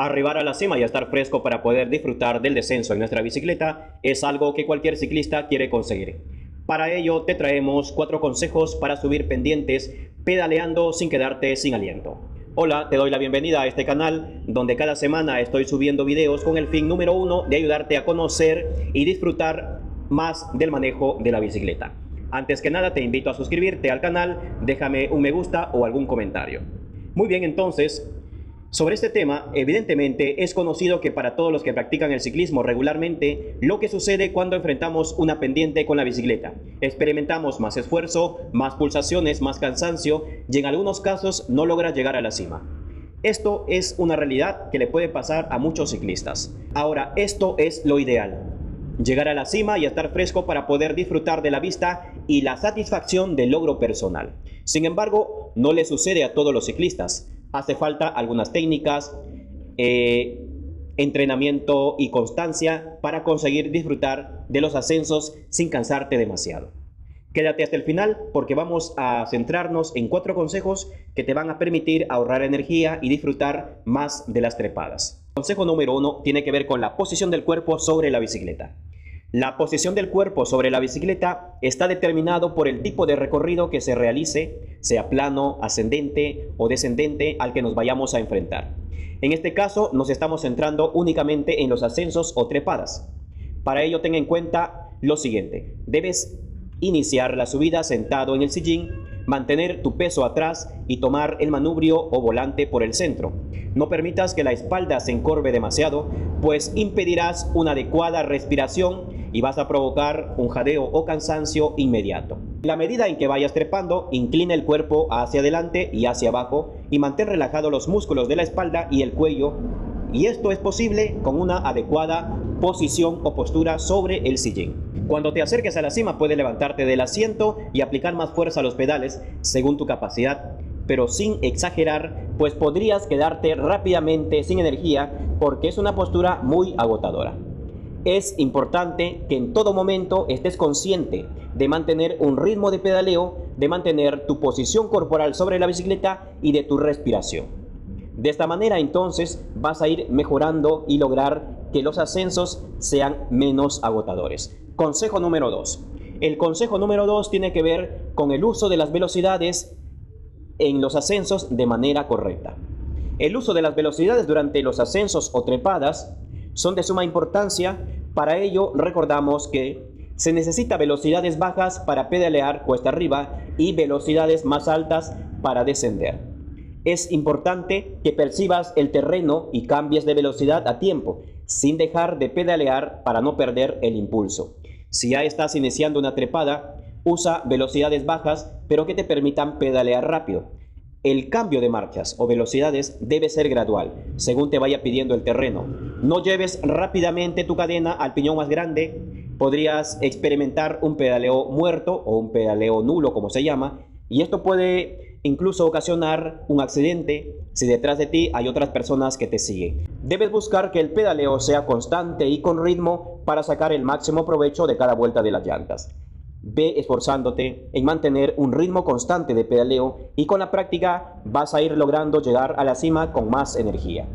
Arribar a la cima y estar fresco para poder disfrutar del descenso en nuestra bicicleta es algo que cualquier ciclista quiere conseguir. Para ello te traemos 4 consejos para subir pendientes pedaleando sin quedarte sin aliento. Hola, te doy la bienvenida a este canal donde cada semana estoy subiendo videos con el fin número 1 de ayudarte a conocer y disfrutar más del manejo de la bicicleta. Antes que nada te invito a suscribirte al canal, déjame un me gusta o algún comentario. Muy bien, entonces, sobre este tema, evidentemente es conocido que para todos los que practican el ciclismo regularmente, lo que sucede cuando enfrentamos una pendiente con la bicicleta. Experimentamos más esfuerzo, más pulsaciones, más cansancio y en algunos casos no logras llegar a la cima. Esto es una realidad que le puede pasar a muchos ciclistas. Ahora, esto es lo ideal. Llegar a la cima y estar fresco para poder disfrutar de la vista y la satisfacción del logro personal. Sin embargo, no le sucede a todos los ciclistas. Hace falta algunas técnicas, entrenamiento y constancia para conseguir disfrutar de los ascensos sin cansarte demasiado. Quédate hasta el final porque vamos a centrarnos en 4 consejos que te van a permitir ahorrar energía y disfrutar más de las trepadas. Consejo número 1 tiene que ver con la posición del cuerpo sobre la bicicleta. La posición del cuerpo sobre la bicicleta está determinado por el tipo de recorrido que se realice, sea plano, ascendente o descendente al que nos vayamos a enfrentar. En este caso nos estamos centrando únicamente en los ascensos o trepadas. Para ello ten en cuenta lo siguiente: debes iniciar la subida sentado en el sillín, mantener tu peso atrás y tomar el manubrio o volante por el centro. No permitas que la espalda se encorve demasiado, pues impedirás una adecuada respiración y vas a provocar un jadeo o cansancio inmediato. En la medida en que vayas trepando, inclina el cuerpo hacia adelante y hacia abajo y mantén relajados los músculos de la espalda y el cuello. Y esto es posible con una adecuada posición o postura sobre el sillín. Cuando te acerques a la cima puedes levantarte del asiento y aplicar más fuerza a los pedales según tu capacidad, pero sin exagerar, pues podrías quedarte rápidamente sin energía porque es una postura muy agotadora. Es importante que en todo momento estés consciente de mantener un ritmo de pedaleo, de mantener tu posición corporal sobre la bicicleta y de tu respiración. De esta manera entonces vas a ir mejorando y lograr que los ascensos sean menos agotadores. Consejo número 2. El consejo número 2 tiene que ver con el uso de las velocidades en los ascensos de manera correcta. El uso de las velocidades durante los ascensos o trepadas son de suma importancia. Para ello recordamos que se necesita velocidades bajas para pedalear cuesta arriba y velocidades más altas para descender. Es importante que percibas el terreno y cambies de velocidad a tiempo, sin dejar de pedalear para no perder el impulso. Si ya estás iniciando una trepada, usa velocidades bajas, pero que te permitan pedalear rápido. El cambio de marchas o velocidades debe ser gradual, según te vaya pidiendo el terreno. No lleves rápidamente tu cadena al piñón más grande. Podrías experimentar un pedaleo muerto o un pedaleo nulo, como se llama, y esto puede incluso ocasionar un accidente si detrás de ti hay otras personas que te siguen. Debes buscar que el pedaleo sea constante y con ritmo para sacar el máximo provecho de cada vuelta de las llantas. Ve esforzándote en mantener un ritmo constante de pedaleo y con la práctica vas a ir logrando llegar a la cima con más energía.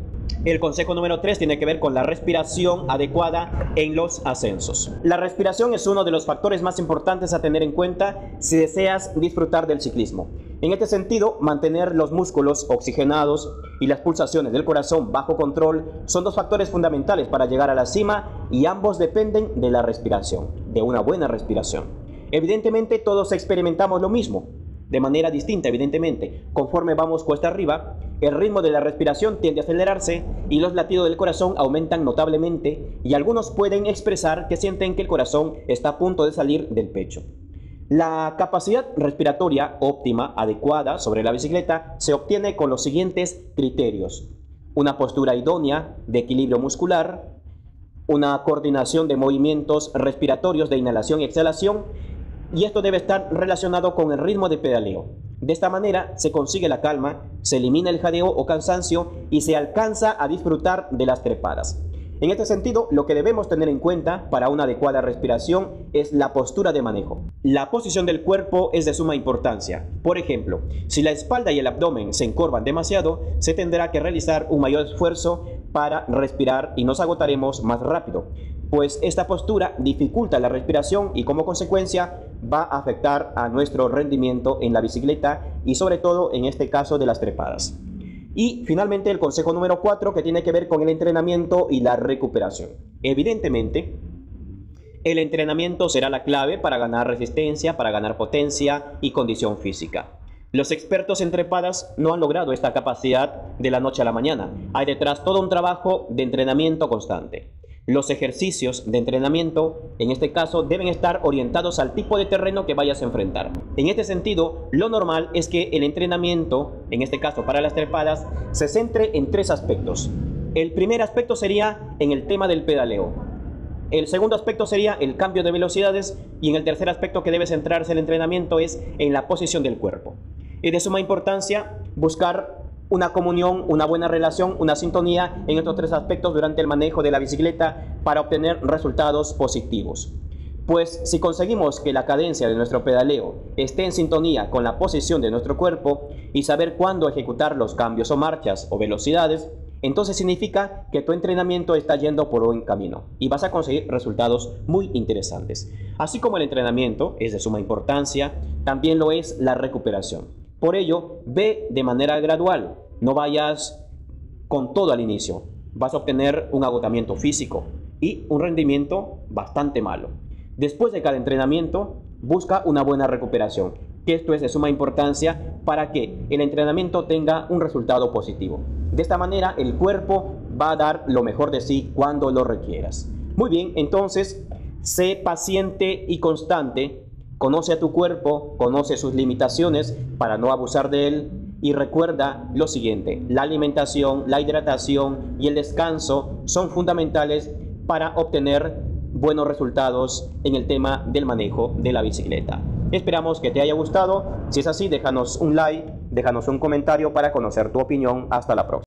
El consejo número 3 tiene que ver con la respiración adecuada en los ascensos. La respiración es uno de los factores más importantes a tener en cuenta si deseas disfrutar del ciclismo. En este sentido, mantener los músculos oxigenados y las pulsaciones del corazón bajo control son 2 factores fundamentales para llegar a la cima y ambos dependen de la respiración, de una buena respiración. Evidentemente todos experimentamos lo mismo, de manera distinta evidentemente. Conforme vamos cuesta arriba, el ritmo de la respiración tiende a acelerarse y los latidos del corazón aumentan notablemente y algunos pueden expresar que sienten que el corazón está a punto de salir del pecho. La capacidad respiratoria óptima, adecuada sobre la bicicleta se obtiene con los siguientes criterios: una postura idónea de equilibrio muscular, una coordinación de movimientos respiratorios de inhalación y exhalación, y esto debe estar relacionado con el ritmo de pedaleo. De esta manera se consigue la calma, se elimina el jadeo o cansancio y se alcanza a disfrutar de las trepadas. En este sentido, lo que debemos tener en cuenta para una adecuada respiración es la postura de manejo. La posición del cuerpo es de suma importancia. Por ejemplo, si la espalda y el abdomen se encorvan demasiado, se tendrá que realizar un mayor esfuerzo para respirar y nos agotaremos más rápido, pues esta postura dificulta la respiración y como consecuencia va a afectar a nuestro rendimiento en la bicicleta y sobre todo en este caso de las trepadas. Y finalmente el consejo número 4, que tiene que ver con el entrenamiento y la recuperación. Evidentemente, el entrenamiento será la clave para ganar resistencia, para ganar potencia y condición física. Los expertos en trepadas no han logrado esta capacidad de la noche a la mañana. Hay detrás todo un trabajo de entrenamiento constante. Los ejercicios de entrenamiento, en este caso, deben estar orientados al tipo de terreno que vayas a enfrentar. En este sentido, lo normal es que el entrenamiento, en este caso para las trepadas, se centre en 3 aspectos. El primer aspecto sería en el tema del pedaleo. El segundo aspecto sería el cambio de velocidades y en el tercer aspecto que debe centrarse el entrenamiento es en la posición del cuerpo. Es de suma importancia buscar una comunión, una buena relación, una sintonía en estos 3 aspectos durante el manejo de la bicicleta para obtener resultados positivos. Pues si conseguimos que la cadencia de nuestro pedaleo esté en sintonía con la posición de nuestro cuerpo y saber cuándo ejecutar los cambios o marchas o velocidades, entonces significa que tu entrenamiento está yendo por buen camino y vas a conseguir resultados muy interesantes. Así como el entrenamiento es de suma importancia, también lo es la recuperación. Por ello, ve de manera gradual, no vayas con todo al inicio. Vas a obtener un agotamiento físico y un rendimiento bastante malo. Después de cada entrenamiento, busca una buena recuperación, que esto es de suma importancia para que el entrenamiento tenga un resultado positivo. De esta manera, el cuerpo va a dar lo mejor de sí cuando lo requieras. Muy bien, entonces, sé paciente y constante. Conoce a tu cuerpo, conoce sus limitaciones para no abusar de él y recuerda lo siguiente: la alimentación, la hidratación y el descanso son fundamentales para obtener buenos resultados en el tema del manejo de la bicicleta. Esperamos que te haya gustado. Si es así, déjanos un like, déjanos un comentario para conocer tu opinión. Hasta la próxima.